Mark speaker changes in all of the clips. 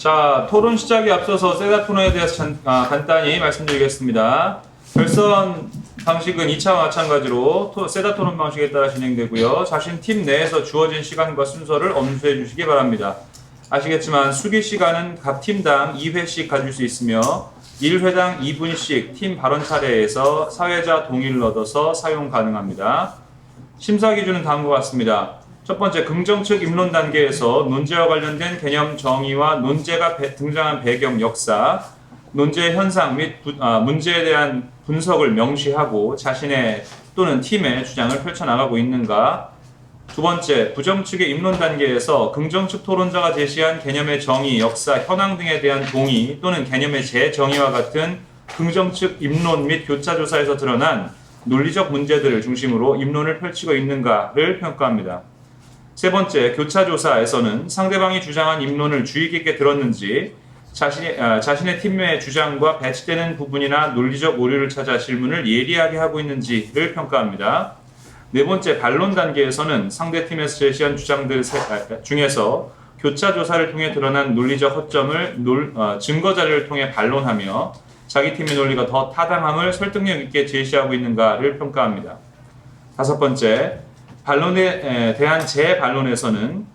Speaker 1: 자, 토론 시작에 앞서서 세다 토론에 대해서 간단히 말씀드리겠습니다. 결선 방식은 2차와 마찬가지로 세다 토론 방식에 따라 진행되고요. 자신 팀 내에서 주어진 시간과 순서를 엄수해 주시기 바랍니다. 아시겠지만 수기 시간은 각 팀당 2회씩 가질 수 있으며 1회당 2분씩 팀 발언 차례에서 사회자 동의를 얻어서 사용 가능합니다. 심사 기준은 다음과 같습니다. 첫 번째, 긍정 측 입론 단계에서 논제와 관련된 개념 정의와 논제가 등장한 배경 역사, 논제의 현상 및 문제에 대한 분석을 명시하고 자신의 또는 팀의 주장을 펼쳐나가고 있는가. 두 번째, 부정 측의 입론 단계에서 긍정 측 토론자가 제시한 개념의 정의, 역사, 현황 등에 대한 동의 또는 개념의 재정의와 같은 긍정 측 입론 및 교차 조사에서 드러난 논리적 문제들을 중심으로 입론을 펼치고 있는가를 평가합니다. 세 번째, 교차 조사에서는 상대방이 주장한 입론을 주의 깊게 들었는지, 자신의 팀의 주장과 배치되는 부분이나 논리적 오류를 찾아 질문을 예리하게 하고 있는지를 평가합니다. 네 번째, 반론 단계에서는 상대팀에서 제시한 주장들 중에서 교차 조사를 통해 드러난 논리적 허점을 증거 자료를 통해 반론하며 자기 팀의 논리가 더 타당함을 설득력 있게 제시하고 있는가를 평가합니다. 다섯 번째, 반론에 대한 재반론에서는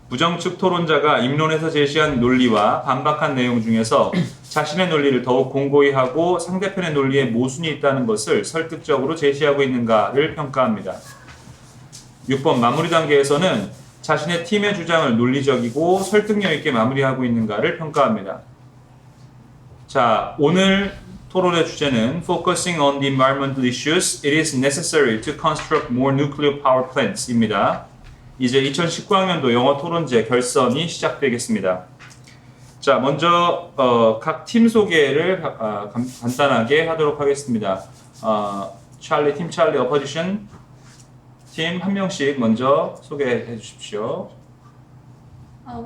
Speaker 1: 부정측 토론자가 입론에서 제시한 논리와 반박한 내용 중에서 자신의 논리를 더욱 공고히 하고 상대편의 논리에 모순이 있다는 것을 설득적으로 제시하고 있는가를 평가합니다. 6번, 마무리 단계에서는 자신의 팀의 주장을 논리적이고 설득력 있게 마무리하고 있는가를 평가합니다. 자, 오늘 토론의 주제는 Focusing on the environmental issues, it is necessary to construct more nuclear power plants 입니다. 이제 2019학년도 영어토론제 결선이 시작되겠습니다. 자, 먼저 각 팀 소개를 간단하게 하도록 하겠습니다. 팀 찰리 어포지션 팀 한 명씩 먼저 소개해 주십시오.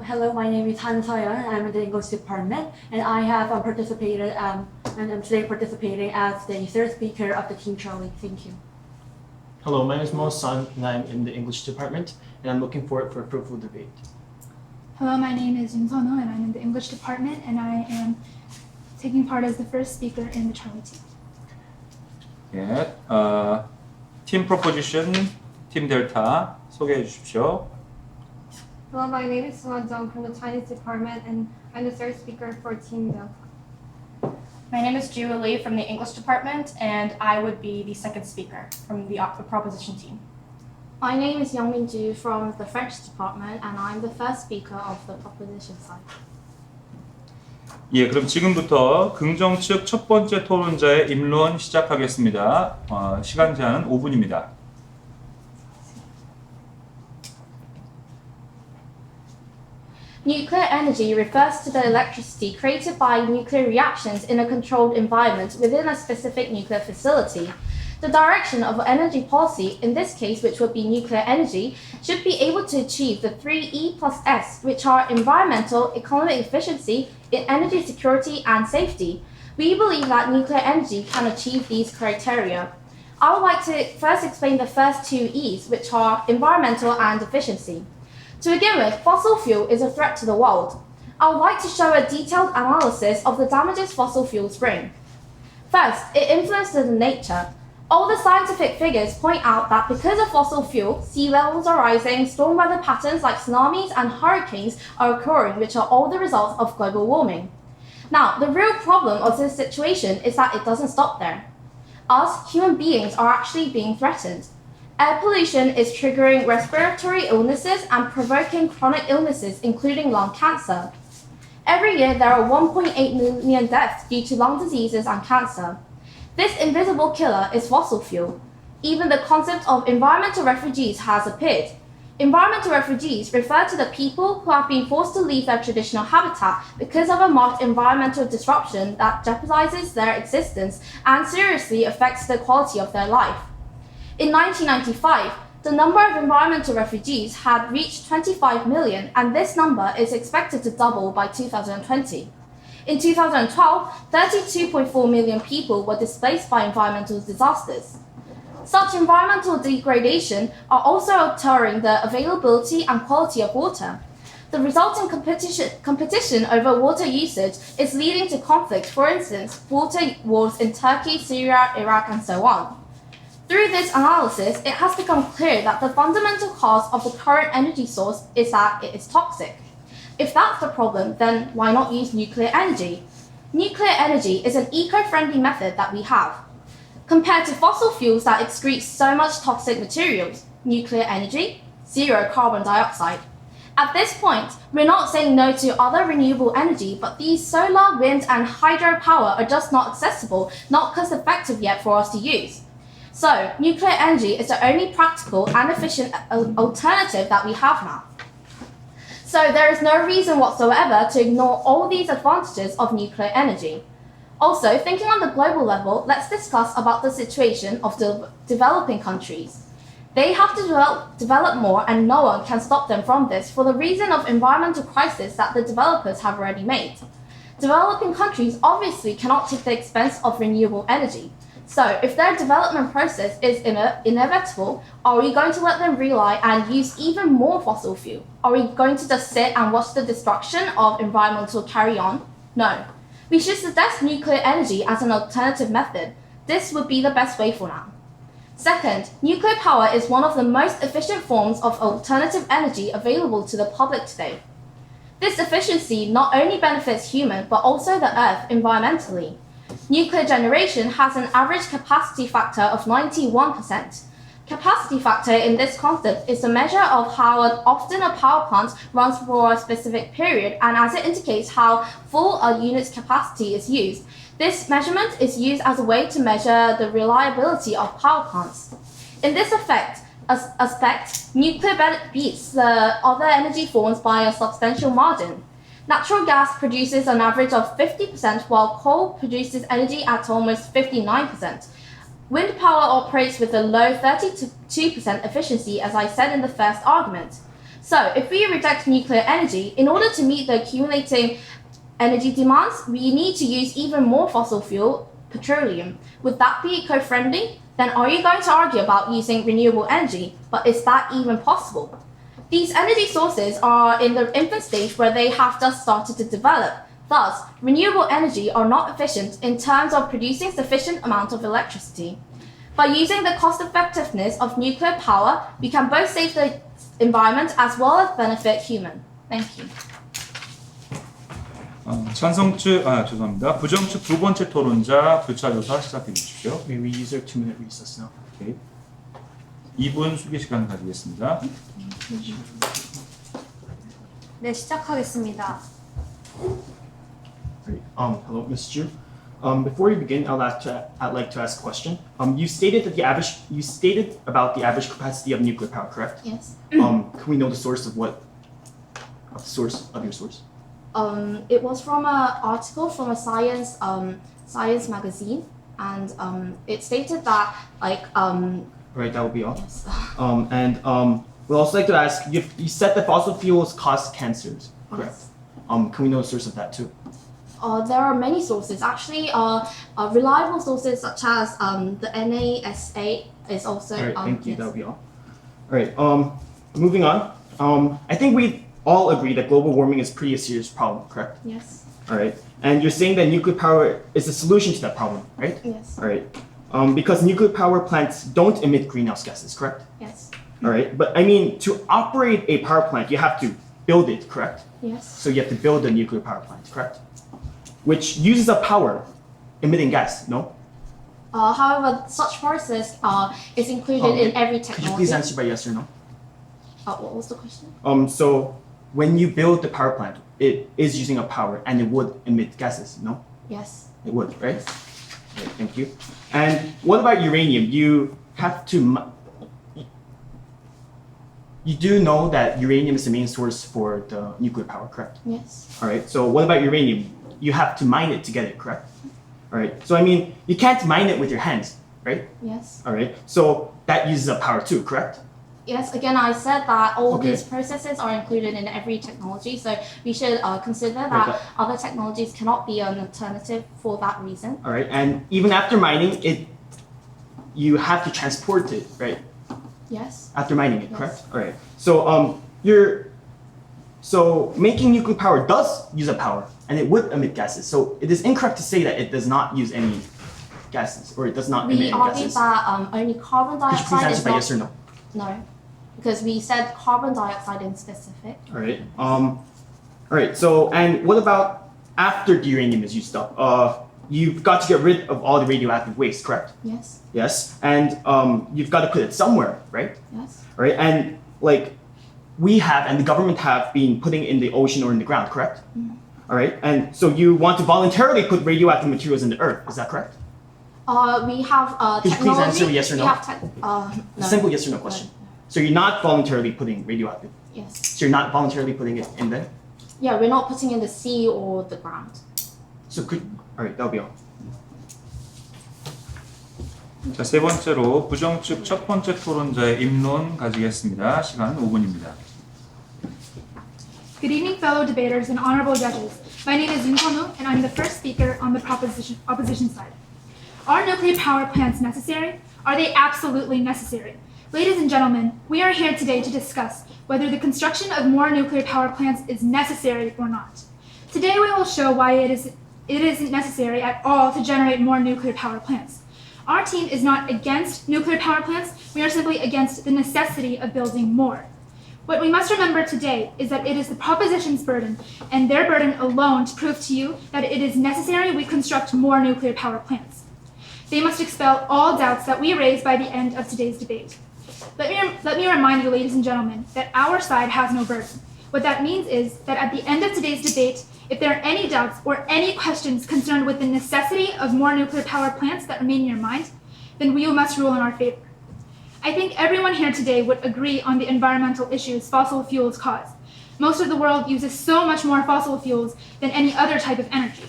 Speaker 2: Hello, my name is Han Soyeon. I'm in the English department, and I have participated, and I'm today participating as the third speaker of the Team Charlie. Thank you.
Speaker 3: Hello, my name is Mo Sun, and I'm in the English department, and I'm looking forward for a fruitful debate.
Speaker 4: Hello, my name is Jin Seo-no, and I'm in the English department, and I am taking part as the first speaker in the Charlie team.
Speaker 1: 예, 팀 프로포지션, 팀 델타 소개해 주십시오.
Speaker 5: Hello, my name is Suan Jung from the Chinese department, and I'm the third speaker for Team Delta.
Speaker 6: My name is Jiwoo Lee from the English department, and I would be the second speaker from the proposition team.
Speaker 7: My name is Youngmin Ju from the French department, and I'm the first speaker of the proposition side.
Speaker 1: 예, 그럼 지금부터 긍정 측 첫 번째 토론자의 입론 시작하겠습니다. 시간 제한은 5분입니다.
Speaker 7: Nuclear energy refers to the electricity created by nuclear reactions in a controlled environment within a specific nuclear facility. The direction of energy policy, in this case which would be nuclear energy, should be able to achieve the 3E plus S, which are environmental, economic efficiency, energy security and safety. We believe that nuclear energy can achieve these criteria. I would like to first explain the first two E's, which are environmental and efficiency. To begin with, fossil fuel is a threat to the world. I would like to show a detailed analysis of the damages fossil fuels bring. First, it influences nature. All the scientific figures point out that because of fossil fuel, sea levels are rising, storm weather patterns like tsunamis and hurricanes are occurring, which are all the results of global warming. Now, the real problem of this situation is that it doesn't stop there. Us, human beings, are actually being threatened. Air pollution is triggering respiratory illnesses and provoking chronic illnesses, including lung cancer. Every year, there are 1.8 million deaths due to lung diseases and cancer. This invisible killer is fossil fuel. Even the concept of environmental refugees has appeared. Environmental refugees refer to the people who have been forced to leave their traditional habitat because of a marked environmental disruption that jeopardizes their existence and seriously affects the quality of their life. In 1995, the number of environmental refugees had reached 25 million, and this number is expected to double by 2020. In 2012, 32.4 million people were displaced by environmental disasters. Such environmental degradation are also altering the availability and quality of water. The resulting competition over water usage is leading to conflict, for instance, water wars in Turkey, Syria, Iraq, and so on. Through this analysis, it has become clear that the fundamental cause of the current energy source is that it is toxic. If that's the problem, then why not use nuclear energy? Nuclear energy is an eco-friendly method that we have. Compared to fossil fuels that excrete so much toxic materials, nuclear energy, zero carbon dioxide. At this point, we're not saying no to other renewable energy, but these solar, wind, and hydropower are just not accessible, not cost-effective yet for us to use. So, nuclear energy is the only practical and efficient alternative that we have now. So, there is no reason whatsoever to ignore all these advantages of nuclear energy. Also, thinking on the global level, let's discuss about the situation of developing countries. They have to develop more, and no one can stop them from this for the reason of environmental crisis that the developers have already made. Developing countries obviously cannot take the expense of renewable energy. So, if their development process is inevitable, are we going to let them rely and use even more fossil fuel? Are we going to just sit and watch the destruction of environmental carry on? No. We should suggest nuclear energy as an alternative method. This would be the best way for now. Second, nuclear power is one of the most efficient forms of alternative energy available to the public today. This efficiency not only benefits humans but also the Earth environmentally. Nuclear generation has an average capacity factor of 91%. Capacity factor in this concept is a measure of how often a power plant runs for a specific period, and as it indicates how full a unit's capacity is used. This measurement is used as a way to measure the reliability of power plants. In this aspect, nuclear beats the other energy forms by a substantial margin. Natural gas produces an average of 50%, while coal produces energy at almost 59%. Wind power operates with a low 32% efficiency, as I said in the first argument. So, if we reject nuclear energy, in order to meet the accumulating energy demands, we need to use even more fossil fuel, petroleum. Would that be eco-friendly? Then are you going to argue about using renewable energy? But is that even possible? These energy sources are in the infant stage where they have just started to develop. Thus, renewable energy are not efficient in terms of producing sufficient amount of electricity. By using the cost-effectiveness of nuclear power, we can both save the environment as well as benefit human. Thank you.
Speaker 1: 죄송합니다. 부정측 두 번째 토론자 교차조사 시작해 주십시오.
Speaker 3: May we use our 2-minute recess now?
Speaker 1: 오케이. 2분 수기 시간 가지겠습니다.
Speaker 8: 네, 시작하겠습니다.
Speaker 3: Hello, Ms. Ju. Before we begin, I'd like to ask a question. You stated about the average capacity of nuclear power, correct?
Speaker 7: Yes.
Speaker 3: Can we know the source of your source?
Speaker 7: It was from an article from a science magazine, and it stated that
Speaker 3: Right, that would be all.
Speaker 7: yes.
Speaker 3: We'd also like to ask, you said that fossil fuels cause cancers, correct?
Speaker 7: Yes.
Speaker 3: Can we know the source of that too?
Speaker 7: There are many sources. Actually, reliable sources such as the NASA is also.
Speaker 3: All right, thank you.
Speaker 7: Yes.
Speaker 3: That would be all. All right. Moving on. I think we all agree that global warming is pretty a serious problem, correct?
Speaker 7: Yes.
Speaker 3: All right. And you're saying that nuclear power is a solution to that problem, right?
Speaker 7: Yes.
Speaker 3: All right. Because nuclear power plants don't emit greenhouse gases, correct?
Speaker 7: Yes.
Speaker 3: All right. But I mean, to operate a power plant, you have to build it, correct?
Speaker 7: Yes.
Speaker 3: So you have to build a nuclear power plant, correct? Which uses up power, emitting gas, no?
Speaker 7: However, such process is included in every technology.
Speaker 3: Could you please answer by yes or no?
Speaker 7: What was the question?
Speaker 3: So when you build the power plant, it is using up power and it would emit gases, no?
Speaker 7: Yes.
Speaker 3: It would, right? Okay, thank you. And what about uranium? You have to. You do know that uranium is the main source for the nuclear power, correct?
Speaker 7: Yes.
Speaker 3: All right. So what about uranium? You have to mine it to get it, correct? All right. So I mean, you can't mine it with your hands, right?
Speaker 7: Yes.
Speaker 3: All right. So that uses up power too, correct?
Speaker 7: Yes. Again, I said that all
Speaker 3: Okay.
Speaker 7: these processes are included in every technology, so we should consider
Speaker 3: Right,
Speaker 7: that
Speaker 3: that-
Speaker 7: other technologies cannot be an alternative for that reason.
Speaker 3: All right. And even after mining it, you have to transport it, right?
Speaker 7: Yes.
Speaker 3: After mining it,
Speaker 7: Yes.
Speaker 3: correct? All right. So So making nuclear power does use up power, and it would emit gases. So it is incorrect to say that it does not use any gases, or it does not emit
Speaker 7: We
Speaker 3: any
Speaker 7: argue
Speaker 3: gases.
Speaker 7: that only carbon
Speaker 3: Could you please
Speaker 7: dioxide
Speaker 3: answer
Speaker 7: is
Speaker 3: by
Speaker 7: not.
Speaker 3: yes or no?
Speaker 7: No, because we said carbon dioxide in specific.
Speaker 3: All right. All right. So, and what about after the uranium is used up? You've got to get rid of all the radioactive waste, correct?
Speaker 7: Yes.
Speaker 3: Yes. And you've got to put it somewhere, right?
Speaker 7: Yes.
Speaker 3: All right. And like we have, and the government have been putting in the ocean or in the ground, correct? All right. And so you want to voluntarily put radioactive materials in the earth, is that correct?
Speaker 7: We have
Speaker 3: Could you please
Speaker 7: technology.
Speaker 3: answer yes or no?
Speaker 7: We have no.
Speaker 3: Simple yes or no question. So you're not voluntarily putting radioactive.
Speaker 7: Yes.
Speaker 3: So you're not voluntarily putting it in there.
Speaker 7: Yeah, we're not putting in the sea or the ground.
Speaker 3: So could all right. That'll be all.
Speaker 1: 자, 세 번째로 부정측 첫 번째 토론자의 입론 가지겠습니다. 시간 5분입니다.
Speaker 4: Good evening, fellow debaters and honorable judges. My name is Yun-Sonu, and I'm the first speaker on the opposition side. Are nuclear power plants necessary? Are they absolutely necessary? Ladies and gentlemen, we are here today to discuss whether the construction of more nuclear power plants is necessary or not. Today we will show why it isn't necessary at all to generate more nuclear power plants. Our team is not against nuclear power plants, we are simply against the necessity of building more. What we must remember today is that it is the proposition's burden, and their burden alone, to prove to you that it is necessary we construct more nuclear power plants. They must expel all doubts that we raise by the end of today's debate. Let me remind you, ladies and gentlemen, that our side has no burden. What that means is that at the end of today's debate, if there are any doubts or any questions concerned with the necessity of more nuclear power plants that remain in your mind, then we must rule in our favor. I think everyone here today would agree on the environmental issues fossil fuels cause. Most of the world uses so much more fossil fuels than any other type of energy.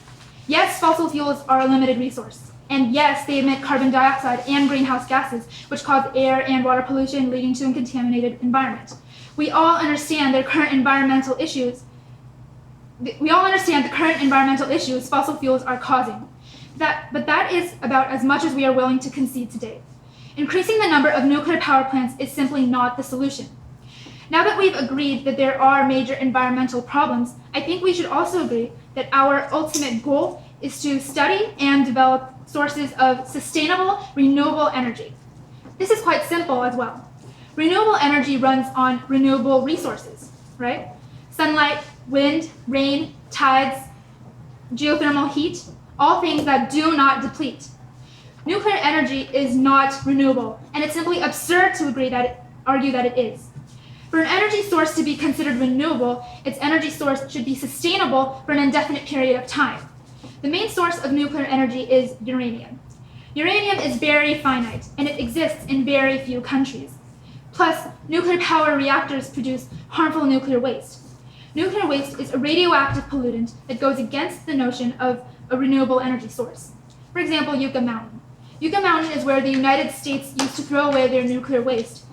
Speaker 4: Yes, fossil fuels are a limited resource. And yes, they emit carbon dioxide and greenhouse gases, which cause air and water pollution, leading to a contaminated environment. We all understand the current environmental issues fossil fuels are causing. But that is about as much as we are willing to concede today. Increasing the number of nuclear power plants is simply not the solution. Now that we've agreed that there are major environmental problems, I think we should also agree that our ultimate goal is to study and develop sources of sustainable, renewable energy. This is quite simple as well. Renewable energy runs on renewable resources, right? Sunlight, wind, rain, tides, geothermal heat, all things that do not deplete. Nuclear energy is not renewable, and it's simply absurd to argue that it is. For an energy source to be considered renewable, its energy source should be sustainable for an indefinite period of time. The main source of nuclear energy is uranium. Uranium is very finite, and it exists in very few countries. Plus, nuclear power reactors produce harmful nuclear waste. Nuclear waste is a radioactive pollutant that goes against the notion of a renewable energy source. For example, Yucca Mountain. Yucca Mountain is where the United States used to throw away their nuclear waste.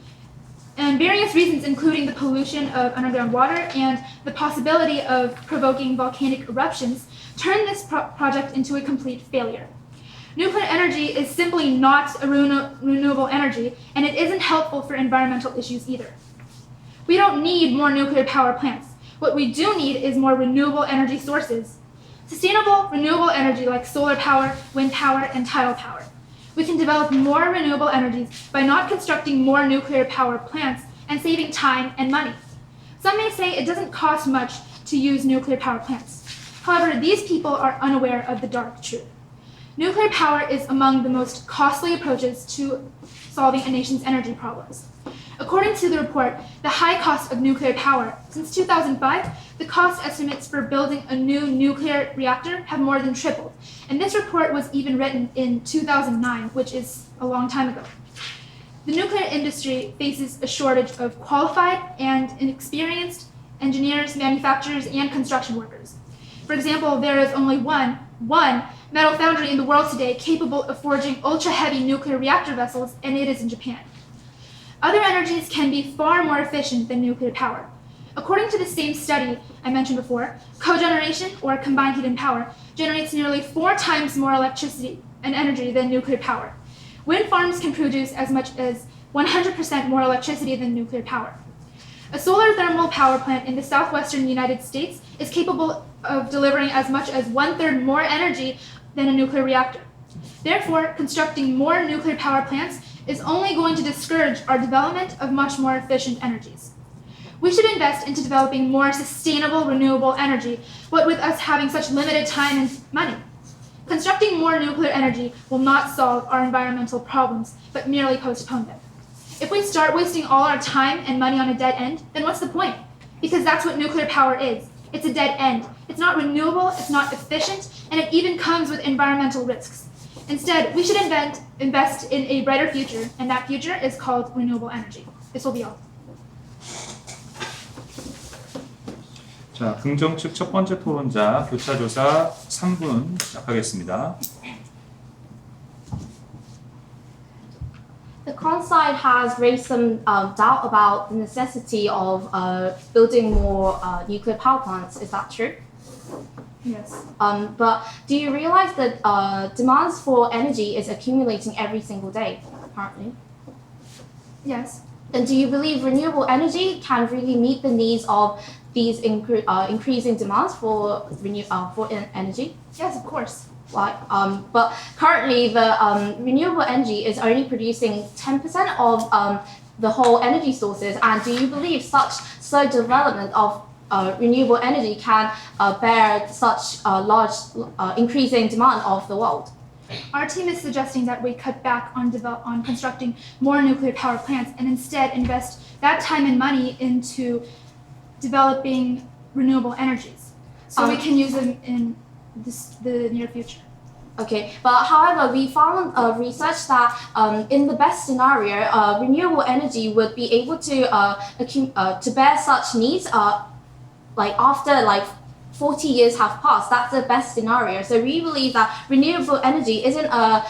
Speaker 4: And various reasons, including the pollution of underground water and the possibility of provoking volcanic eruptions, turned this project into a complete failure. Nuclear energy is simply not a renewable energy, and it isn't helpful for environmental issues either. We don't need more nuclear power plants. What we do need is more renewable energy sources. Sustainable, renewable energy like solar power, wind power, and tidal power. We can develop more renewable energies by not constructing more nuclear power plants and saving time and money. Some may say it doesn't cost much to use nuclear power plants. However, these people are unaware of the dark truth. Nuclear power is among the most costly approaches to solving a nation's energy problems. According to the report, The High Cost of Nuclear Power, since 2005, the cost estimates for building a new nuclear reactor have more than tripled. And this report was even written in 2009, which is a long time ago. The nuclear industry faces a shortage of qualified and inexperienced engineers, manufacturers, and construction workers. For example, there is only one metal foundry in the world today capable of forging ultra-heavy nuclear reactor vessels, and it is in Japan. Other energies can be far more efficient than nuclear power. According to the same study I mentioned before, cogeneration, or combined heat and power, generates nearly 4 times more electricity and energy than nuclear power. Wind farms can produce as much as 100% more electricity than nuclear power. A solar thermal power plant in the southwestern United States is capable of delivering as much as 1/3 more energy than a nuclear reactor. Therefore, constructing more nuclear power plants is only going to discourage our development of much more efficient energies. We should invest into developing more sustainable, renewable energy, what with us having such limited time and money. Constructing more nuclear energy will not solve our environmental problems, but merely postpone them. If we start wasting all our time and money on a dead end, then what's the point? Because that's what nuclear power is. It's a dead end. It's not renewable, it's not efficient, and it even comes with environmental risks. Instead, we should invest in a brighter future, and that future is called renewable energy. This will be all.
Speaker 1: 자, 긍정 측 첫 번째 토론자 교차 조사 3분 시작하겠습니다.
Speaker 7: The con side has raised some doubt about the necessity of building more nuclear power plants. Is that true?
Speaker 4: Yes.
Speaker 7: But do you realize that demands for energy is accumulating every single day, apparently?
Speaker 4: Yes.
Speaker 7: And do you believe renewable energy can really meet the needs of these increasing demands for energy?
Speaker 4: Yes, of course.
Speaker 7: Right. But currently, the renewable energy is only producing 10% of the whole energy sources. And do you believe such slow development of renewable energy can bear such large increasing demand of the world?
Speaker 4: Our team is suggesting that we cut back on constructing more nuclear power plants and instead invest that time and money into developing renewable energies, so we can use them in the near future.
Speaker 7: Okay, but however, we found research that in the best scenario, renewable energy would be able to bear such needs like after 40 years have passed. That's the best scenario. So we believe that renewable energy isn't a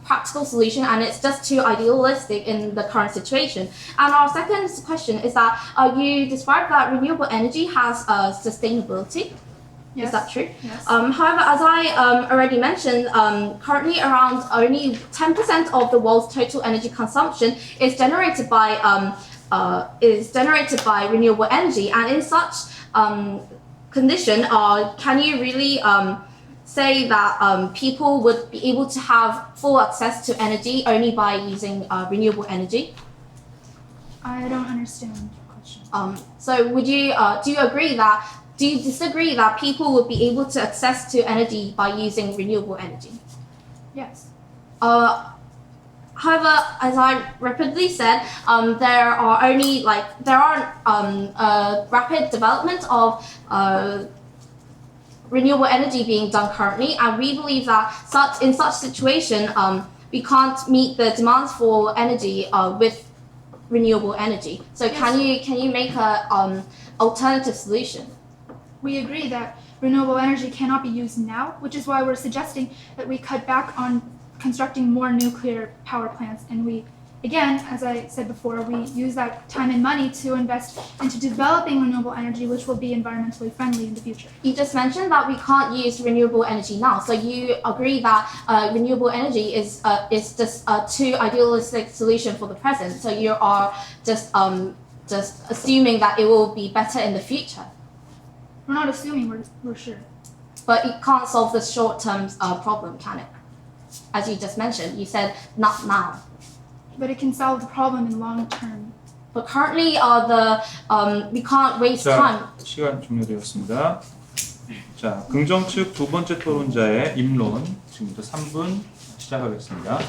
Speaker 7: practical solution, and it's just too idealistic in the current situation. And our second question is that you described that renewable energy has sustainability.
Speaker 4: Yes.
Speaker 7: Is that true?
Speaker 4: Yes.
Speaker 7: However, as I already mentioned, currently around only 10% of the world's total energy consumption is generated by renewable energy, and in such condition, can you really say that people would be able to have full access to energy only by using renewable energy?
Speaker 4: I don't understand your question.
Speaker 7: So would you do you disagree that people would be able to access to energy by using renewable energy?
Speaker 4: Yes.
Speaker 7: However, as I rapidly said, there aren't rapid development of renewable energy being done currently, and we believe that in such situation, we can't meet the demands for energy with renewable energy. So
Speaker 4: Yes.
Speaker 7: can you make a alternative solution?
Speaker 4: We agree that renewable energy cannot be used now, which is why we're suggesting that we cut back on constructing more nuclear power plants, and we, again, as I said before, we use that time and money to invest into developing renewable energy, which will be environmentally friendly in the future.
Speaker 7: You just mentioned that we can't use renewable energy now, so you agree that renewable energy is just a too idealistic solution for the present. So you are just assuming that it will be better in the future.
Speaker 4: We're not assuming, we're sure.
Speaker 7: But it can't solve the short-term problem, can it? As you just mentioned, you said not now.
Speaker 4: But it can solve the problem in long term.
Speaker 7: But currently, we can't waste time.
Speaker 1: 자, 시간 종료되었습니다. 자, 긍정 측 두 번째 토론자의 입론 지금부터 3분 시작하겠습니다.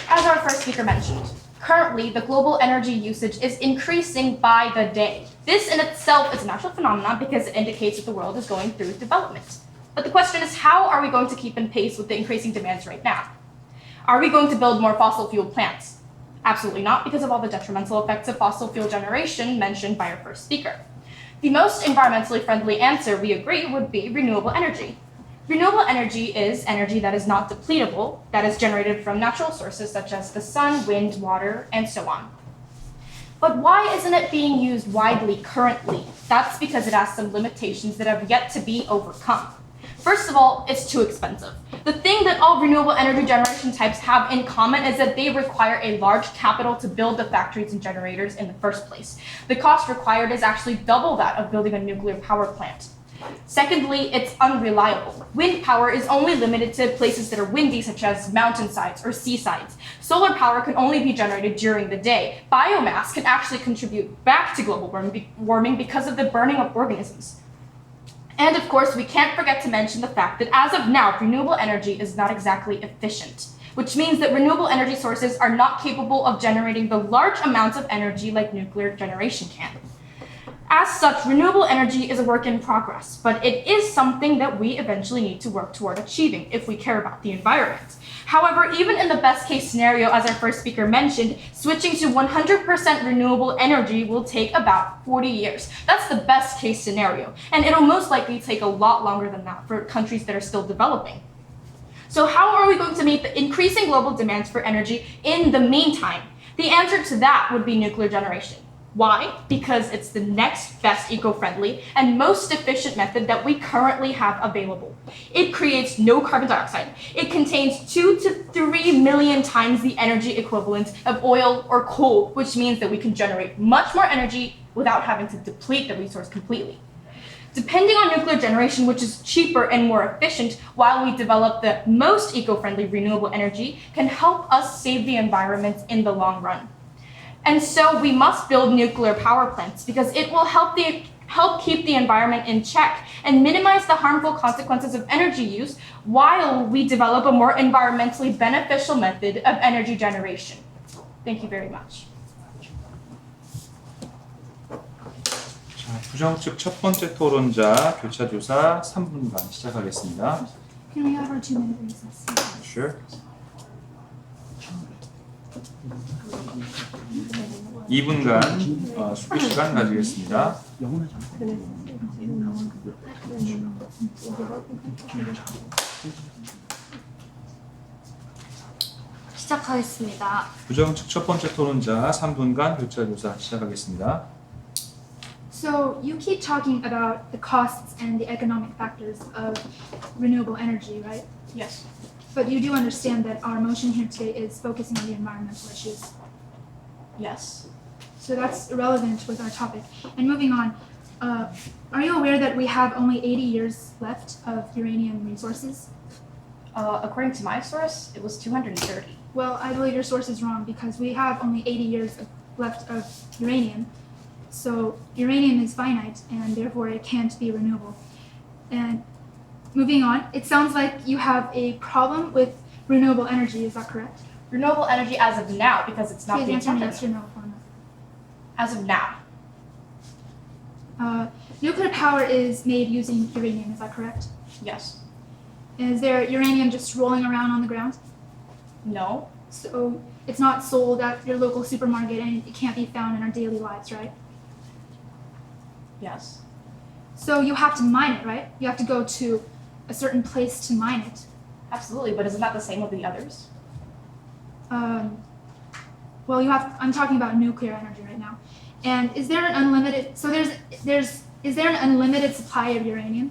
Speaker 6: As our first speaker mentioned, currently the global energy usage is increasing by the day. This in itself is a natural phenomenon because it indicates that the world is going through development. But the question is, how are we going to keep in pace with the increasing demands right now? Are we going to build more fossil fuel plants? Absolutely not, because of all the detrimental effects of fossil fuel generation mentioned by our first speaker. The most environmentally friendly answer, we agree, would be renewable energy. Renewable energy is energy that is not depletable, that is generated from natural sources such as the sun, wind, water, and so on. But why isn't it being used widely currently? That's because it has some limitations that have yet to be overcome. First of all, it's too expensive. The thing that all renewable energy generation types have in common is that they require a large capital to build the factories and generators in the first place. The cost required is actually double that of building a nuclear power plant. Secondly, it's unreliable. Wind power is only limited to places that are windy, such as mountainsides or seasides. Solar power can only be generated during the day. Biomass can actually contribute back to global warming because of the burning of organisms. And of course, we can't forget to mention the fact that as of now, renewable energy is not exactly efficient, which means that renewable energy sources are not capable of generating the large amounts of energy like nuclear generation can. As such, renewable energy is a work in progress, but it is something that we eventually need to work toward achieving if we care about the environment. However, even in the best case scenario, as our first speaker mentioned, switching to 100% renewable energy will take about 40 years. That's the best case scenario, and it'll most likely take a lot longer than that for countries that are still developing. So how are we going to meet the increasing global demands for energy in the meantime? The answer to that would be nuclear generation. Why? Because it's the next best eco-friendly and most efficient method that we currently have available. It creates no carbon dioxide. It contains 2 to 3 million times the energy equivalent of oil or coal, which means that we can generate much more energy without having to deplete the resource completely. Depending on nuclear generation, which is cheaper and more efficient, while we develop the most eco-friendly renewable energy, can help us save the environment in the long run. And so we must build nuclear power plants because it will help keep the environment in check and minimize the harmful consequences of energy use while we develop a more environmentally beneficial method of energy generation. Thank you very much.
Speaker 1: 자, 부정 측 첫 번째 토론자 교차 조사 3분간 시작하겠습니다.
Speaker 4: Can we have our 2-minute recess?
Speaker 1: Sure. 2분간 숙고 시간 가지겠습니다.
Speaker 8: 시작하겠습니다.
Speaker 1: 부정 측 첫 번째 토론자 3분간 교차 조사 시작하겠습니다.
Speaker 4: So you keep talking about the costs and the economic factors of renewable energy, right?
Speaker 6: Yes.
Speaker 4: But you do understand that our motion here today is focusing on the environmental issues.
Speaker 6: Yes.
Speaker 4: So that's irrelevant with our topic. And moving on, are you aware that we have only 80 years left of uranium resources?
Speaker 6: According to my source, it was 230.
Speaker 4: Well, I believe your source is wrong because we have only 80 years left of uranium. So uranium is finite and therefore it can't be renewable. And moving on, it sounds like you have a problem with renewable energy, is that correct?
Speaker 6: Renewable energy as of now, because it's not
Speaker 4: Please
Speaker 6: being
Speaker 4: answer me
Speaker 6: funded.
Speaker 4: yes or no for me.
Speaker 6: As of now.
Speaker 4: Nuclear power is made using uranium, is that correct?
Speaker 6: Yes.
Speaker 4: Is there uranium just rolling around on the ground?
Speaker 6: No.
Speaker 4: So it's not sold at your local supermarket and it can't be found in our daily lives, right?
Speaker 6: Yes.
Speaker 4: So you have to mine it, right? You have to go to a certain place to mine it.
Speaker 6: Absolutely, but isn't that the same with the others?
Speaker 4: Well, I'm talking about nuclear energy right now. And is there an unlimited, so is there an unlimited supply of uranium?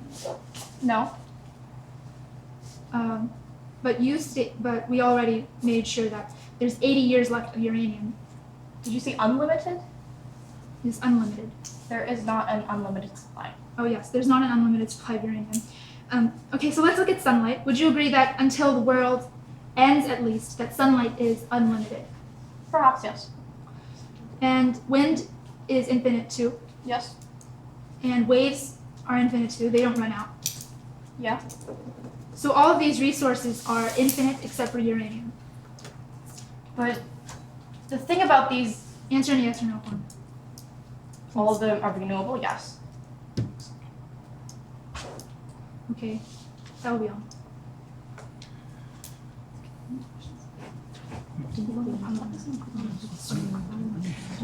Speaker 6: No.
Speaker 4: But we already made sure that there's 80 years left of uranium.
Speaker 6: Did you say unlimited?
Speaker 4: It's unlimited.
Speaker 6: There is not an unlimited supply.
Speaker 4: Oh yes, there's not an unlimited supply of uranium. Okay, so let's look at sunlight. Would you agree that until the world ends at least, that sunlight is unlimited?
Speaker 6: Perhaps, yes.
Speaker 4: And wind is infinite too.
Speaker 6: Yes.
Speaker 4: And waves are infinite too, they don't run out.
Speaker 6: Yeah.
Speaker 4: So all of these resources are infinite except for uranium.
Speaker 6: But the thing about these,
Speaker 4: Answer in yes or no form.
Speaker 6: all of them are renewable, yes.
Speaker 4: Okay, that will be all.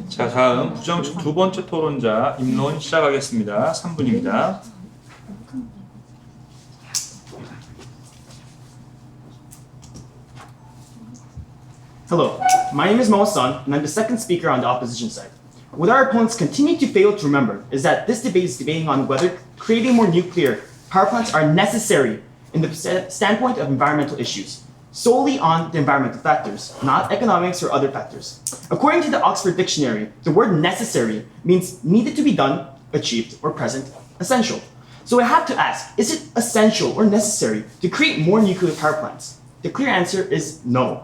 Speaker 1: 자, 다음 부정 측 두 번째 토론자 임론 시작하겠습니다. 3분입니다.
Speaker 3: Hello, my name is Mo Sun, and I'm the second speaker on the opposition side. What our opponents continue to fail to remember is that this debate is debating on whether creating more nuclear power plants are necessary in the standpoint of environmental issues, solely on the environmental factors, not economics or other factors. According to the Oxford Dictionary, the word necessary means needed to be done, achieved, or present, essential. So I have to ask, is it essential or necessary to create more nuclear power plants? The clear answer is no.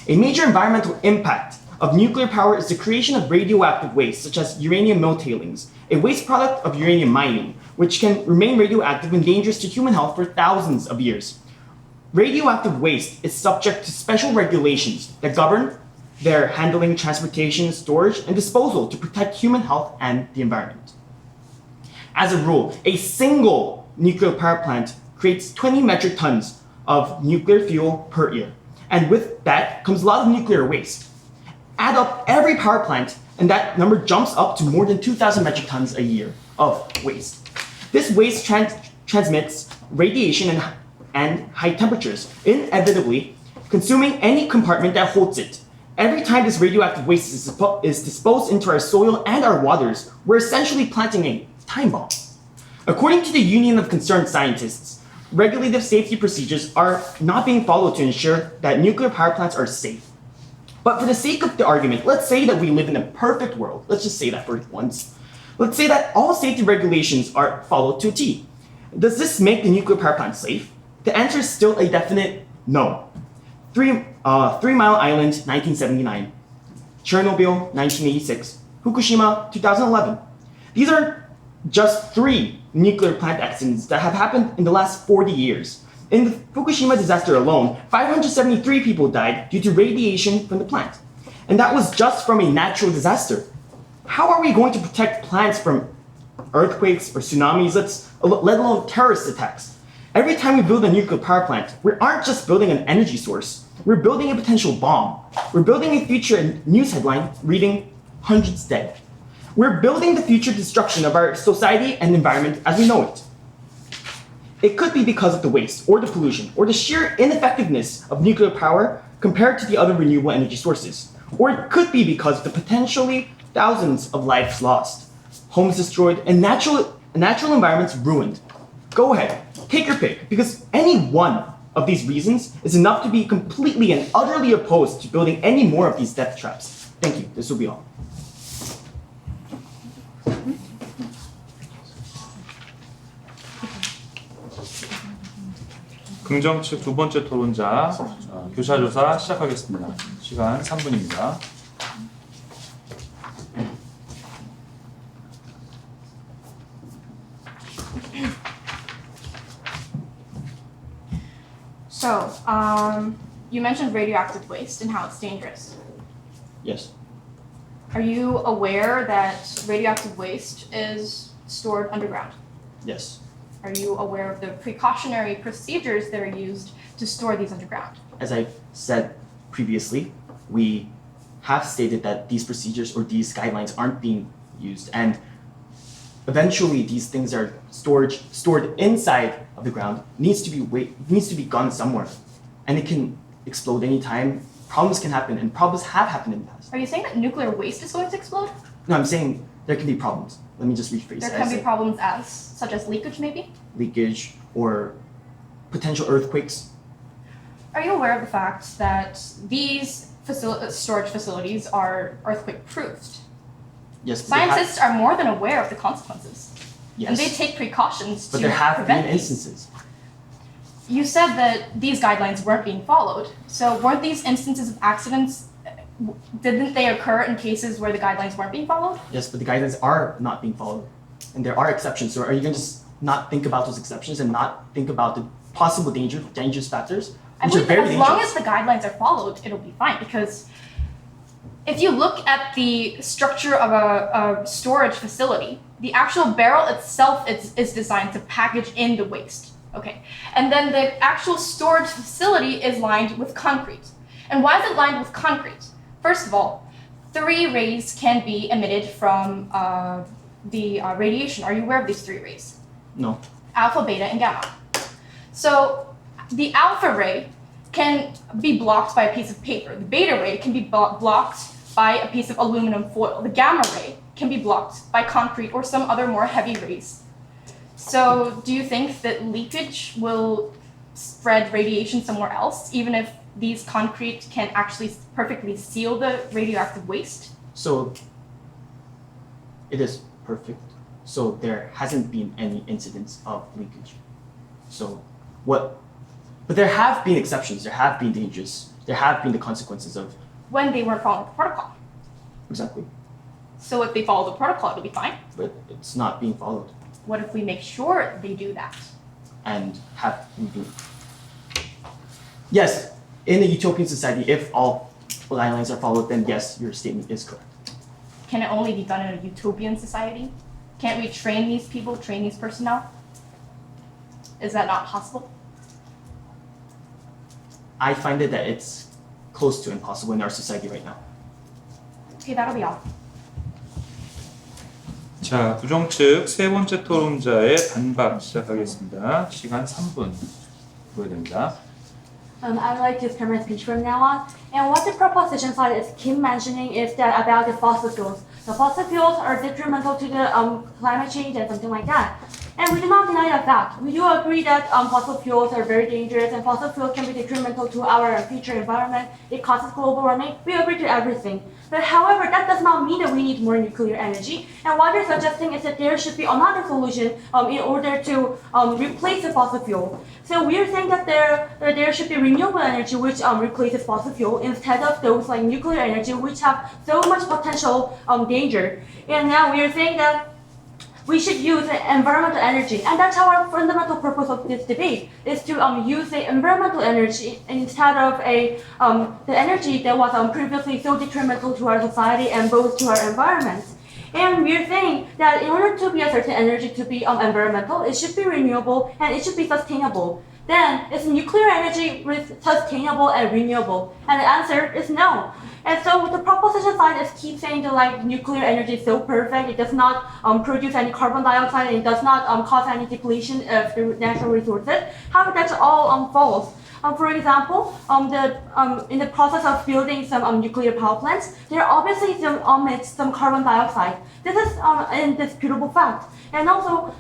Speaker 3: A major environmental impact of nuclear power is the creation of radioactive waste, such as uranium mill tailings, a waste product of uranium mining, which can remain radioactive and dangerous to human health for thousands of years. Radioactive waste is subject to special regulations that govern their handling, transportation, storage, and disposal to protect human health and the environment. As a rule, a single nuclear power plant creates 20 metric tons of nuclear fuel per year. And with that comes a lot of nuclear waste. Add up every power plant, and that number jumps up to more than 2,000 metric tons a year of waste. This waste transmits radiation and high temperatures, inevitably consuming any compartment that holds it. Every time this radioactive waste is disposed into our soil and our waters, we're essentially planting a time bomb. According to the Union of Concerned Scientists, regulative safety procedures are not being followed to ensure that nuclear power plants are safe. But for the sake of the argument, let's say that we live in a perfect world. Let's just say that for once. Let's say that all safety regulations are followed to a T. Does this make the nuclear power plant safe? The answer is still a definite no. 3 Mile Island, 1979. Chernobyl, 1986. Fukushima, 2011. These are just 3 nuclear plant accidents that have happened in the last 40 years. In the Fukushima disaster alone, 573 people died due to radiation from the plant. And that was just from a natural disaster. How are we going to protect plants from earthquakes or tsunamis, let alone terrorist attacks? Every time we build a nuclear power plant, we aren't just building an energy source. We're building a potential bomb. We're building a future news headline reading, "Hundreds Dead." We're building the future destruction of our society and environment as we know it. It could be because of the waste, or the pollution, or the sheer ineffectiveness of nuclear power compared to the other renewable energy sources. Or it could be because of the potentially thousands of lives lost, homes destroyed, and natural environments ruined. Go ahead, take your pick, because any one of these reasons is enough to be completely and utterly opposed to building any more of these death traps. Thank you, this will be all.
Speaker 1: 긍정 측 두 번째 토론자 교사조사 시작하겠습니다. 시간 3분입니다.
Speaker 6: So, you mentioned radioactive waste and how it's dangerous.
Speaker 3: Yes.
Speaker 6: Are you aware that radioactive waste is stored underground?
Speaker 3: Yes.
Speaker 6: Are you aware of the precautionary procedures that are used to store these underground?
Speaker 3: As I said previously, we have stated that these procedures or these guidelines aren't being used, and eventually these things are stored inside of the ground, needs to be gone somewhere, and it can explode anytime. Problems can happen, and problems have happened in the past.
Speaker 6: Are you saying that nuclear waste is going to explode?
Speaker 3: No, I'm saying there can be problems. Let me just rephrase
Speaker 6: There
Speaker 3: that.
Speaker 6: can be problems such as leakage, maybe?
Speaker 3: Leakage or potential earthquakes.
Speaker 6: Are you aware of the fact that these storage facilities are earthquake-proofed?
Speaker 3: Yes, but
Speaker 6: Scientists are more than aware of the consequences.
Speaker 3: yes,
Speaker 6: And they take precautions
Speaker 3: but
Speaker 6: to
Speaker 3: there have
Speaker 6: prevent
Speaker 3: been
Speaker 6: these.
Speaker 3: instances.
Speaker 6: You said that these guidelines weren't being followed. So weren't these instances of accidents, didn't they occur in cases where the guidelines weren't being followed?
Speaker 3: Yes, but the guidelines are not being followed, and there are exceptions. So are you going to just not think about those exceptions and not think about the possible dangerous factors,
Speaker 6: I
Speaker 3: which are
Speaker 6: believe that
Speaker 3: very
Speaker 6: as
Speaker 3: dangerous?
Speaker 6: long as the guidelines are followed, it'll be fine. Because if you look at the structure of a storage facility, the actual barrel itself is designed to package in the waste. Okay, and then the actual storage facility is lined with concrete. And why is it lined with concrete? First of all, 3 rays can be emitted from the radiation. Are you aware of these 3 rays?
Speaker 3: No.
Speaker 6: Alpha, beta, and gamma. So the alpha ray can be blocked by a piece of paper. The beta ray can be blocked by a piece of aluminum foil. The gamma ray can be blocked by concrete or some other more heavy rays. So, do you think that leakage will spread radiation somewhere else, even if these concrete can actually perfectly seal the radioactive waste?
Speaker 3: So it is perfect. So there hasn't been any incidents of leakage. So what? But there have been exceptions. There have been dangers. There have been the consequences of.
Speaker 6: When they weren't following the protocol.
Speaker 3: Exactly.
Speaker 6: So if they follow the protocol, it'll be fine.
Speaker 3: But it's not being followed.
Speaker 6: What if we make sure they do that?
Speaker 3: And have been. Yes, in a utopian society, if all guidelines are followed, then yes, your statement is correct.
Speaker 6: Can it only be done in a utopian society? Can't we train these people, train these personnel? Is that not possible?
Speaker 3: I find it that it's close to impossible in our society right now.
Speaker 6: Okay, that'll be all.
Speaker 1: 자, 부정 측 세 번째 토론자의 반박 시작하겠습니다. 시간 3분 보여드립니다.
Speaker 2: I'd like to start my speech from now on. And what the proposition side is keep mentioning is that about the fossil fuels. The fossil fuels are detrimental to the climate change and something like that. And we do not deny that fact. We do agree that fossil fuels are very dangerous and fossil fuels can be detrimental to our future environment. It causes global warming. We agree to everything. But however, that does not mean that we need more nuclear energy. And what we're suggesting is that there should be another solution in order to replace the fossil fuel. So we're saying that there should be renewable energy which replaces fossil fuel instead of those like nuclear energy which have so much potential danger. And now we are saying that we should use environmental energy, and that's our fundamental purpose of this debate, is to use the environmental energy instead of the energy that was previously so detrimental to our society and both to our environment. And we're saying that in order to be a certain energy to be environmental, it should be renewable and it should be sustainable. Then, is nuclear energy sustainable and renewable? And the answer is no. And so the proposition side is keep saying that like nuclear energy is so perfect, it does not produce any carbon dioxide, and it does not cause any depletion of the natural resources. However, that's all false. For example, in the process of building some nuclear power plants, there are obviously some carbon dioxide. This is an indisputable fact. And also,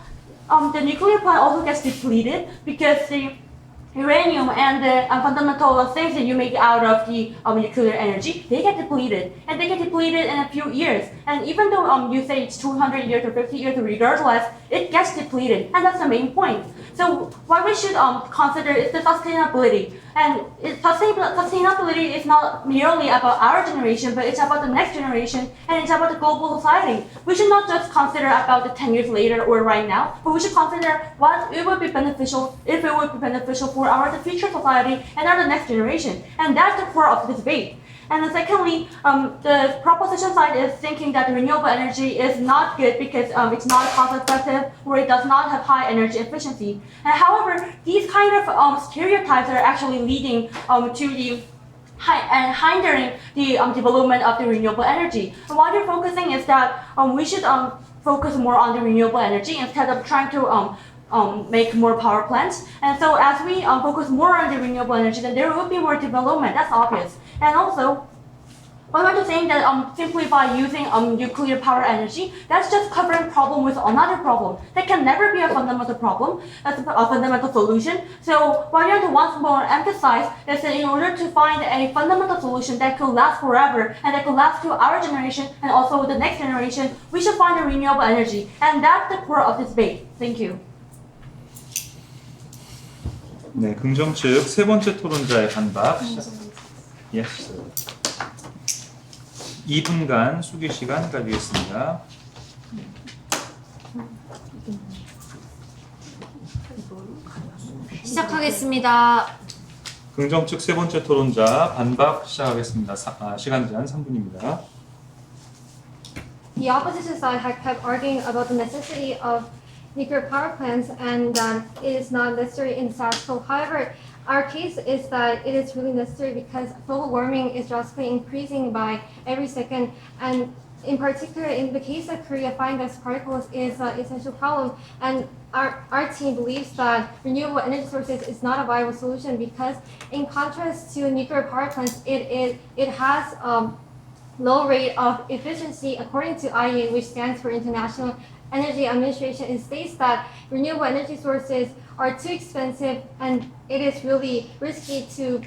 Speaker 2: the nuclear plant also gets depleted because the uranium and the fundamental things that you make out of the nuclear energy, they get depleted. And they get depleted in a few years. And even though you say it's 200 years or 50 years, regardless, it gets depleted. And that's the main point. So what we should consider is the sustainability. And sustainability is not merely about our generation, but it's about the next generation, and it's about the global society. We should not just consider about the 10 years later or right now, but we should consider what it would be beneficial, if it would be beneficial for our future society and our next generation. And that's the core of the debate. And then secondly, the proposition side is thinking that renewable energy is not good because it's not cost effective or it does not have high energy efficiency. And however, these kind of stereotypes are actually leading to the hindering the development of the renewable energy. And what you're focusing is that we should focus more on the renewable energy instead of trying to make more power plants. And so as we focus more on the renewable energy, then there will be more development. That's obvious. And also, what I'm saying that simply by using nuclear power energy, that's just covering problem with another problem. That can never be a fundamental problem. That's a fundamental solution. So what you have to once more emphasize is that in order to find a fundamental solution that could last forever and that could last to our generation and also the next generation, we should find a renewable energy. And that's the core of this debate. Thank you.
Speaker 1: 네, 긍정 측 세 번째 토론자의 반박. Yes. 2분간 수기 시간 가지겠습니다.
Speaker 8: 시작하겠습니다.
Speaker 1: 긍정 측 세 번째 토론자 반박 시작하겠습니다. 시간 제한 3분입니다.
Speaker 5: The opposition side had kept arguing about the necessity of nuclear power plants and that it is not necessary in status quo. However, our case is that it is really necessary because global warming is drastically increasing by every second, and in particular, in the case of Korea, fine dust particles is an essential problem. And our team believes that renewable energy sources is not a viable solution because, in contrast to nuclear power plants, it has low rate of efficiency according to IEA, which stands for International Energy Administration. It states that renewable energy sources are too expensive and it is really risky to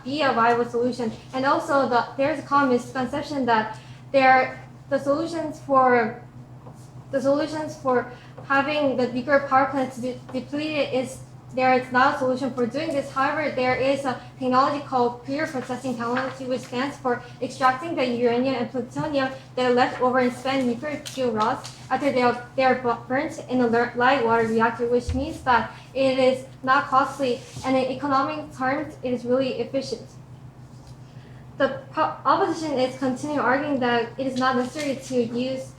Speaker 5: be a viable solution. And also there's a common misconception that the solutions for having the nuclear power plants depleted is there is not a solution for doing this. However, there is a technology called pre-processing technology, which stands for extracting the uranium and plutonium that are left over in spent nuclear fuel rods after they are burnt in a light water reactor, which means that it is not costly and in economic terms, it is really efficient. The opposition is continuing arguing that it is not necessary to use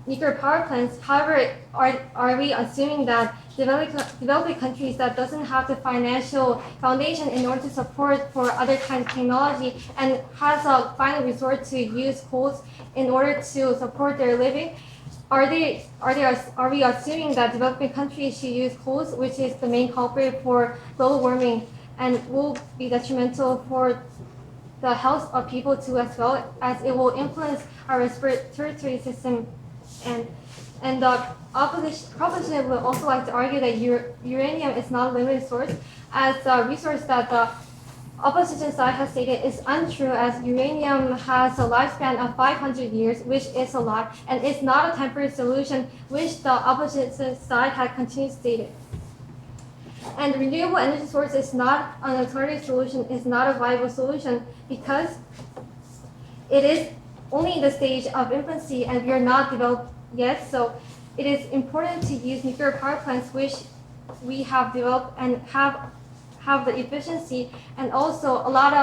Speaker 5: nuclear power plants. However, are we assuming that developing countries that doesn't have the financial foundation in order to support for other kinds of technology and has a final resort to use coals in order to support their living? Are we assuming that developing countries should use coals, which is the main culprit for global warming and will be detrimental for the health of people too, as well as it will influence our respiratory system? And the proposition would also like to argue that uranium is not a limited source, as a resource that the opposition side has stated is untrue, as uranium has a lifespan of 500 years, which is a lot, and it's not a temporary solution, which the opposition side had continued stated. And renewable energy source is not an alternative solution, is not a viable solution, because it is only in the stage of infancy and we are not developed yet. So it is important to use nuclear power plants, which we have developed and have the efficiency. And also a lot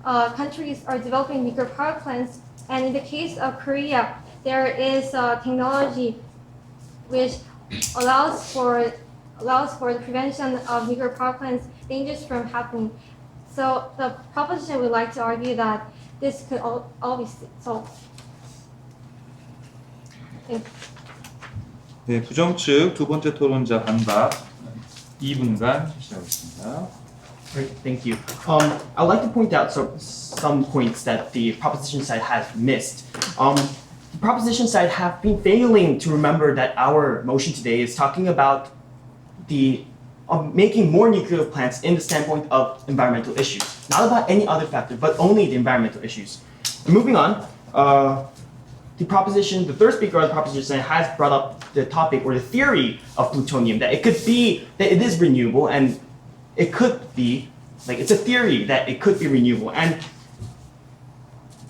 Speaker 5: of countries are developing nuclear power plants. And in the case of Korea, there is technology which allows for the prevention of nuclear power plants dangers from happening. So the proposition would like to argue that this could all be solved. Thank you.
Speaker 1: 네, 부정 측 두 번째 토론자 반박 2분간 시작하겠습니다.
Speaker 3: Great, thank you. I'd like to point out some points that the proposition side has missed. The proposition side have been failing to remember that our motion today is talking about making more nuclear plants in the standpoint of environmental issues, not about any other factor, but only the environmental issues. And moving on, the third speaker of the proposition has brought up the topic or the theory of plutonium, that it is renewable, and it could be, it's a theory that it could be renewable. And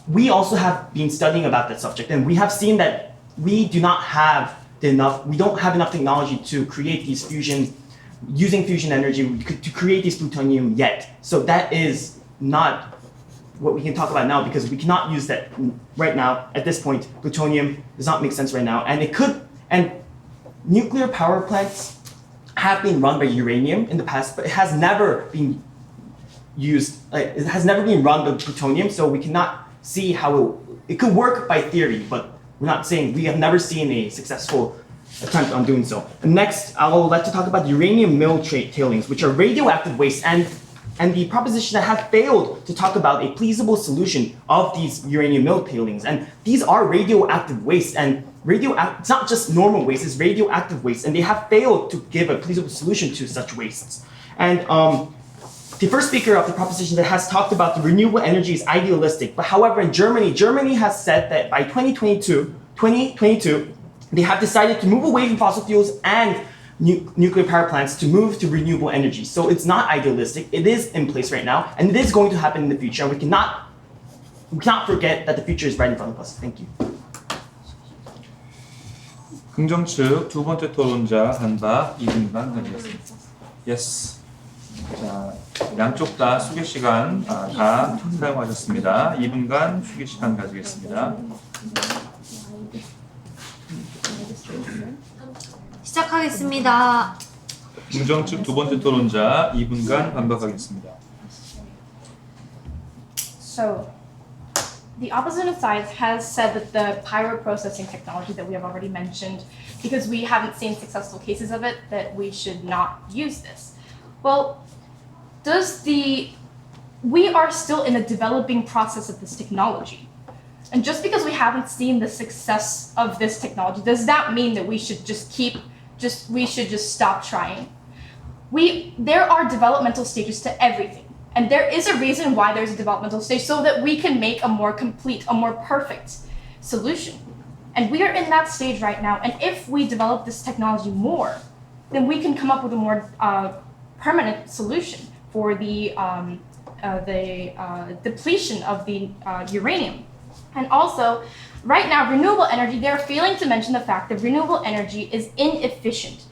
Speaker 3: we also have been studying about that subject, and we have seen that we don't have enough technology to create these using fusion energy to create this plutonium yet. So that is not what we can talk about now, because we cannot use that right now. At this point, plutonium does not make sense right now, and nuclear power plants have been run by uranium in the past, but it has never been run by plutonium, so we cannot see how it could work by theory, but we have never seen a successful attempt on doing so. And next, I would like to talk about uranium mill tailings, which are radioactive waste, and the proposition that has failed to talk about a feasible solution of these uranium mill tailings. And these are radioactive waste, and it's not just normal waste, it's radioactive waste, and they have failed to give a feasible solution to such wastes. And the first speaker of the proposition that has talked about the renewable energy is idealistic, but however in Germany has said that by 2022, they have decided to move away from fossil fuels and nuclear power plants to move to renewable energy. So it's not idealistic, it is in place right now, and it is going to happen in the future, and we cannot forget that the future is right in front of us. Thank you.
Speaker 1: 긍정 측 두 번째 토론자 반박 2분간 가지겠습니다. Yes. 자, 양쪽 다 수기 시간 다 사용하셨습니다. 2분간 수기 시간 가지겠습니다.
Speaker 8: 시작하겠습니다.
Speaker 1: 긍정 측 두 번째 토론자 2분간 반박하겠습니다.
Speaker 6: So, the opposition side has said that the pyroprocessing technology that we have already mentioned, because we haven't seen successful cases of it, that we should not use this. Well, we are still in a developing process of this technology. And just because we haven't seen the success of this technology, does that mean that we should just stop trying? There are developmental stages to everything. And there is a reason why there's a developmental stage, so that we can make a more complete, a more perfect solution. And we are in that stage right now. And if we develop this technology more, then we can come up with a more permanent solution for the depletion of the uranium. And also, right now, renewable energy, they're failing to mention the fact that renewable energy is inefficient.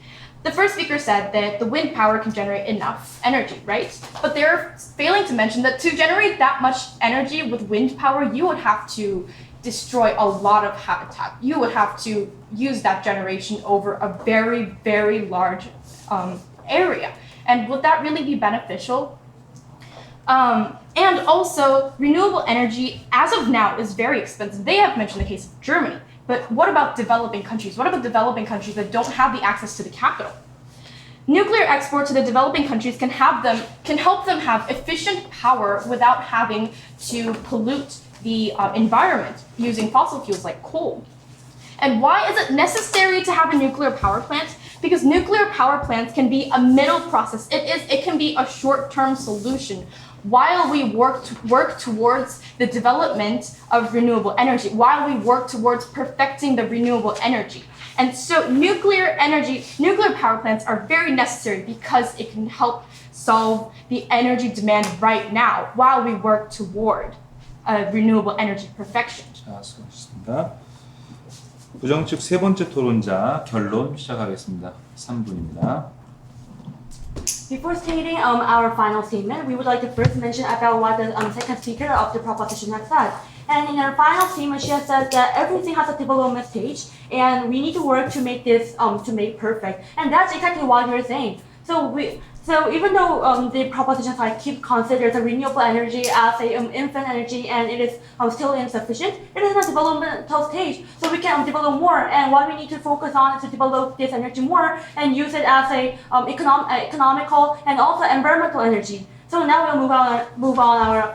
Speaker 6: The first speaker said that the wind power can generate enough energy, right? But they're failing to mention that to generate that much energy with wind power, you would have to destroy a lot of habitat. You would have to use that generation over a very, very large area. And would that really be beneficial? And also, renewable energy, as of now, is very expensive. They have mentioned the case of Germany. But what about developing countries? What about developing countries that don't have the access to the capital? Nuclear export to the developing countries can help them have efficient power without having to pollute the environment using fossil fuels like coal. And why is it necessary to have a nuclear power plant? Because nuclear power plants can be a middle process. It can be a short-term solution while we work towards the development of renewable energy, while we work towards perfecting the renewable energy. And so nuclear power plants are very necessary because it can help solve the energy demand right now while we work toward renewable energy perfection.
Speaker 1: 자, 수고하셨습니다. 부정측 세 번째 토론자 결론 시작하겠습니다. 3분입니다.
Speaker 2: Before stating our final statement, we would like to first mention about what the second speaker of the proposition has said. And in her final statement, she has said that everything has a development stage, and we need to work to make this to make perfect. And that's exactly what you're saying. So even though the proposition side considers the renewable energy as an infant energy and it is still insufficient, it is in a developmental stage. So we can develop more, and what we need to focus on is to develop this energy more and use it as a economical and also environmental energy. So now we'll move on our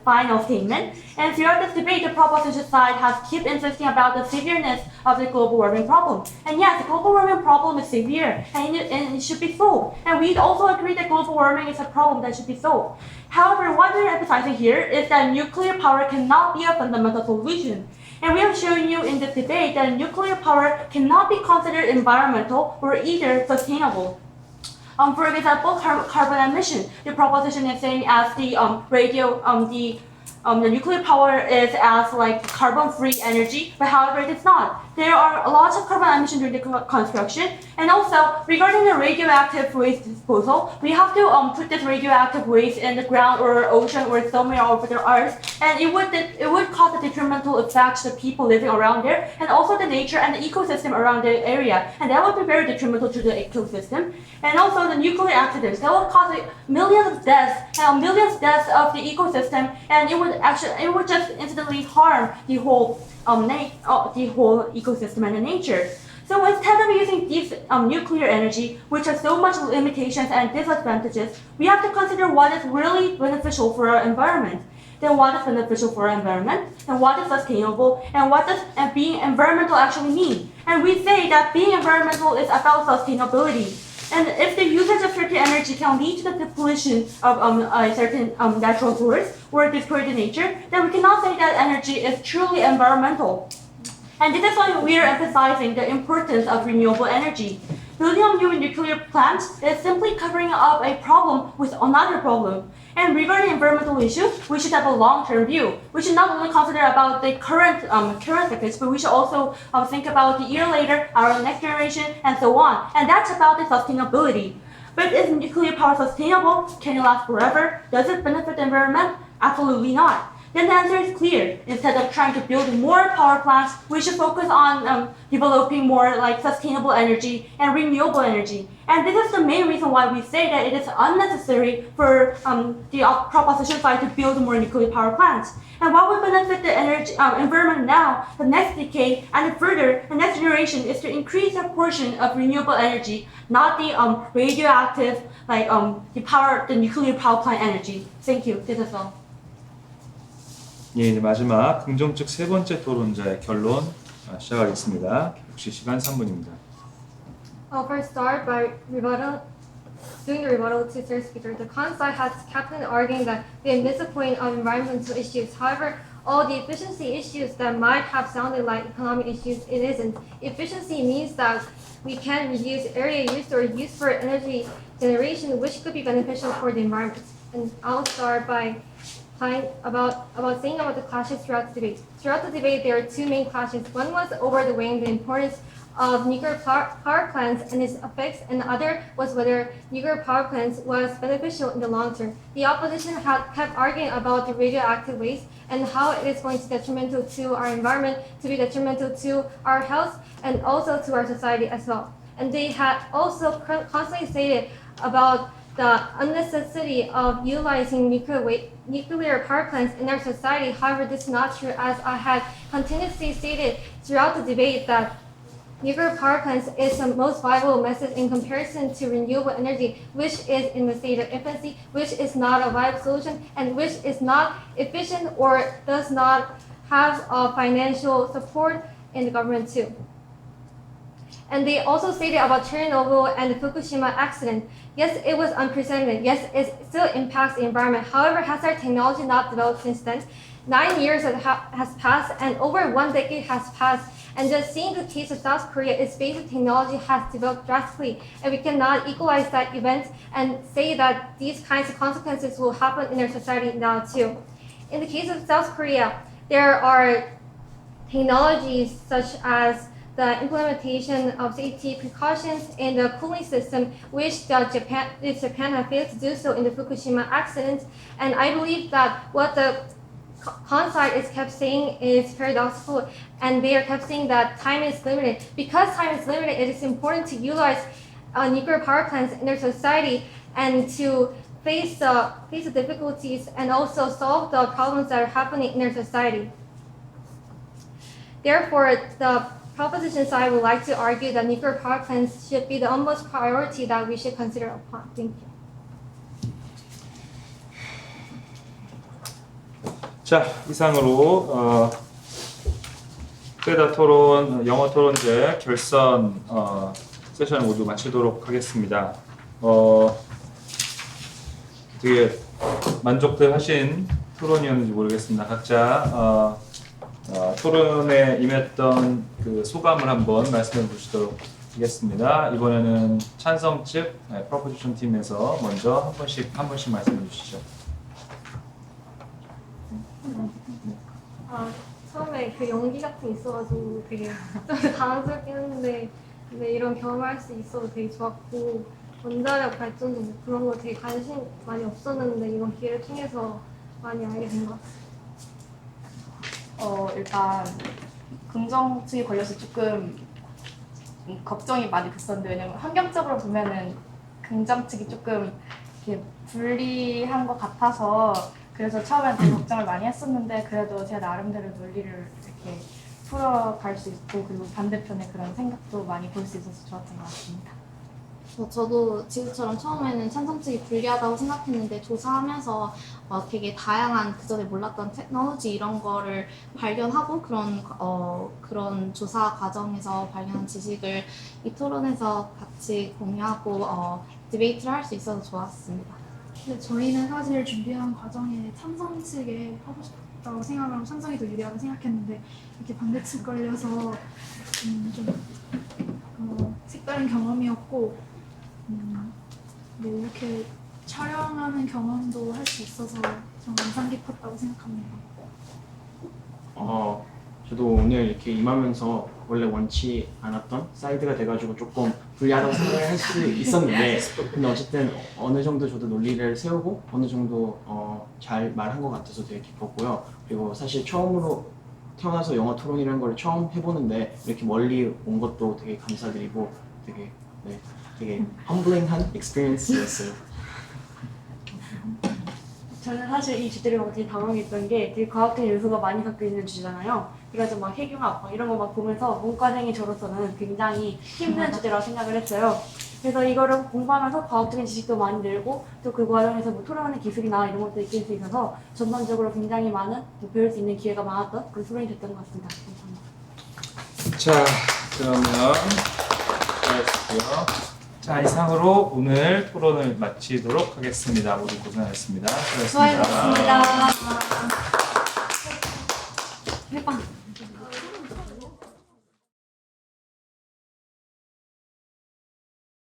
Speaker 2: final statement. And throughout this debate, the proposition side has kept insisting about the severeness of the global warming problem. And yes, the global warming problem is severe and it should be solved. And we also agree that global warming is a problem that should be solved. However, what we're emphasizing here is that nuclear power cannot be a fundamental solution. And we have shown you in this debate that nuclear power cannot be considered environmental or either sustainable. For example, carbon emission. The proposition is saying as the the nuclear power is as like carbon-free energy, but however it is not. There are lots of carbon emission during the construction, and also regarding the radioactive waste disposal, we have to put this radioactive waste in the ground or ocean or somewhere over the earth, and it would cause a detrimental effect to the people living around there, and also the nature and the ecosystem around the area, and that would be very detrimental to the ecosystem. And also the nuclear accidents that will cause millions of deaths of the ecosystem, and it would just instantly harm the whole ecosystem and the nature. So instead of using these nuclear energy, which has so much limitations and disadvantages, we have to consider what is really beneficial for our environment. Then what is beneficial for our environment? And what is sustainable? And what does being environmental actually mean? And we say that being environmental is about sustainability. And if the usage of certain energy can lead to the depletion of a certain natural source or destroy the nature, then we cannot say that energy is truly environmental. And this is why we are emphasizing the importance of renewable energy. Building a new nuclear plant is simply covering up a problem with another problem. And regarding environmental issues, we should have a long-term view. We should not only consider about the current effects, but we should also think about the year later, our next generation, and so on. And that's about the sustainability. But is nuclear power sustainable? Can it last forever? Does it benefit the environment? Absolutely not. Then the answer is clear. Instead of trying to build more power plants, we should focus on developing more like sustainable energy and renewable energy. And this is the main reason why we say that it is unnecessary for the proposition side to build more nuclear power plants. And what would benefit the environment now, the next decade, and further, the next generation is to increase the portion of renewable energy, not the radioactive, like the nuclear power plant energy. Thank you. This is all.
Speaker 1: 예, 이제 마지막 긍정측 세 번째 토론자의 결론 시작하겠습니다. 혹시 시간 3분입니다.
Speaker 5: I'll first start by doing the rebuttal to third speaker. The con side has kept on arguing that they miss the point of environmental issues. However, all the efficiency issues that might have sounded like economic issues, it isn't. Efficiency means that we can reduce area used or used for energy generation, which could be beneficial for the environment. And I'll start by saying about the clashes throughout the debate. Throughout the debate, there are two main clashes. One was overweighing the importance of nuclear power plants and its effects, and the other was whether nuclear power plants was beneficial in the long term. The opposition kept arguing about the radioactive waste and how it is going to be detrimental to our environment, to be detrimental to our health, and also to our society as well. And they had also constantly stated about the unnecessity of utilizing nuclear power plants in our society. However, this is not true, as I had continuously stated throughout the debate that nuclear power plants is the most viable method in comparison to renewable energy, which is in the state of infancy, which is not a viable solution, and which is not efficient or does not have financial support in the government too. And they also stated about Chernobyl and the Fukushima accident. Yes, it was unprecedented. Yes, it still impacts the environment. However, has our technology not developed since then? 9 years has passed and over 1 decade has passed. And just seeing the case of South Korea, its basic technology has developed drastically. And we cannot equalize that event and say that these kinds of consequences will happen in our society now too. In the case of South Korea, there are technologies such as the implementation of safety precautions in the cooling system, which Japan had failed to do so in the Fukushima accident. And I believe that what the con side is kept saying is paradoxical, and they are kept saying that time is limited. Because time is limited, it is important to utilize nuclear power plants in their society and to face the difficulties and also solve the problems that are happening in their society. Therefore, the proposition side would like to argue that nuclear power plants should be the utmost priority that we should consider upon. Thank you.
Speaker 1: 자, 이상으로 세다 토론, 영어 토론제 결선 세션을 모두 마치도록 하겠습니다. 되게 만족들 하신 토론이었는지 모르겠습니다. 각자 토론에 임했던 그 소감을 한번 말씀해 주시도록 하겠습니다. 이번에는 찬성 측 프로포지션 팀에서 먼저 한 번씩 말씀해 주시죠.
Speaker 5: 처음에 그 연기 같은 게 있어가지고 되게 좀 당황스럽긴 했는데, 근데 이런 경험을 할 수 있어서 되게 좋았고, 원자력 발전소 뭐 그런 거 되게 관심 많이 없었는데 이번 기회를 통해서 많이 알게 된 것 같아요.
Speaker 6: 일단 긍정 측이 걸려서 조금 걱정이 많이 됐었는데, 왜냐면 환경적으로 보면은 긍정 측이 조금 이렇게 불리한 것 같아서 그래서 처음엔 되게 걱정을 많이 했었는데, 그래도 제 나름대로 논리를 이렇게 풀어갈 수 있고, 그리고 반대편에 그런 생각도 많이 볼 수 있어서 좋았던 것 같습니다.
Speaker 7: 저도 지금처럼 처음에는 찬성 측이 불리하다고 생각했는데 조사하면서 되게 다양한 그전에 몰랐던 테크놀로지 이런 거를 발견하고 그런 조사 과정에서 발견한 지식을 이 토론에서 같이 공유하고 디베이트를 할 수 있어서 좋았습니다.
Speaker 4: 근데 저희는 사실 준비한 과정에 찬성 측에 하고 싶다고 생각하고 찬성이 더 유리하다고 생각했는데, 이렇게 반대 측 걸려서 좀 색다른 경험이었고, 네, 이렇게 촬영하는 경험도 할 수 있어서 좀 인상 깊었다고 생각합니다.
Speaker 3: 저도 오늘 이렇게 임하면서 원래 원치 않았던 사이드가 돼가지고 조금 불리하다고 생각을 할 수 있었는데, 근데 어쨌든 어느 정도 저도 논리를 세우고 어느 정도 잘 말한 것 같아서 되게 기뻤고요. 그리고 사실 처음으로 태어나서 영어 토론이라는 걸 처음 해보는데 이렇게 멀리 온 것도 되게 감사드리고 되게 험블링한 익스피리언스였어요.
Speaker 2: 저는 사실 이 주제를 보고 되게 당황했던 게 되게 과학적 요소가 많이 섞여 있는 주제잖아요. 그래서 막 해경학 이런 거 막 보면서 문과생이 저로서는 굉장히 힘든 주제라고 생각을 했어요. 그래서 이거를 공부하면서 과학적인 지식도 많이 늘고 또 그 과정에서 뭐 토론하는 기술이나 이런 것도 익힐 수 있어서 전반적으로 굉장히 많은 뭐 배울 수 있는 기회가 많았던 그런 토론이 됐던 것 같습니다. 감사합니다.
Speaker 1: 자, 그러면 수고하셨고요. 자, 이상으로 오늘 토론을 마치도록 하겠습니다. 모두 고생하셨습니다. 수고하셨습니다.
Speaker 8: 수고하셨습니다.